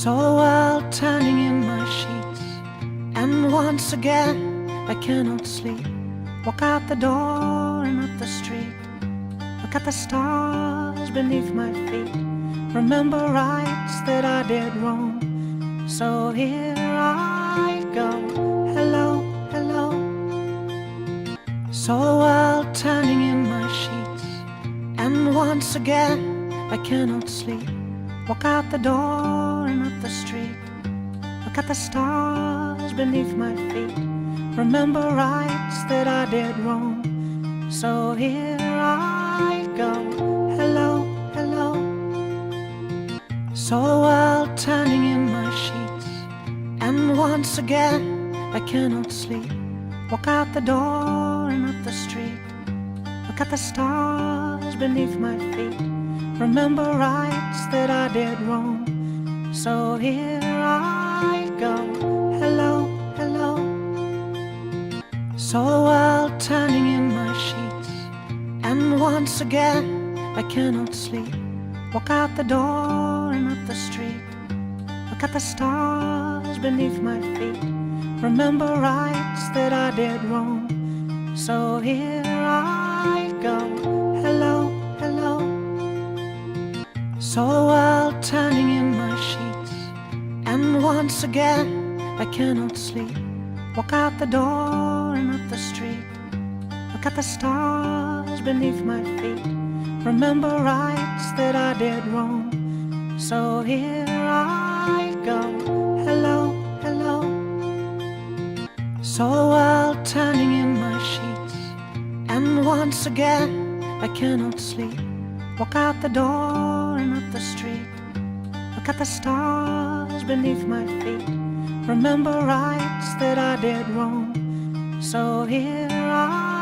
Saw the world turning in my sheets, and once again I cannot sleep. Walk out the door and up the street, look at the stars beneath my feet, remember rights that I did wrong. So here I go, hello, hello. Saw the world turning in my sheets, and once again I cannot sleep. Walk out the door and up the street, look at the stars beneath my feet, remember rights that I did wrong. So here I go, hello, hello. Saw the world turning in my sheets, and once again I cannot sleep. Walk out the door and up the street, look at the stars beneath my feet, remember rights that I did wrong. So here I go, hello, hello. Saw the world turning in my sheets, and once again I cannot sleep. Walk out the door and up the street, look at the stars beneath my feet, remember rights that I did wrong. So here I go, hello, hello. Saw the world turning in my sheets, and once again I cannot sleep. Walk out the door and up the street, look at the stars beneath my feet, remember rights that I did wrong. So here I go, hello, hello. Saw the world turning in my sheets, and once again I cannot sleep. Walk out the door and up the street, look at the stars beneath my feet, remember rights that I did wrong. So here I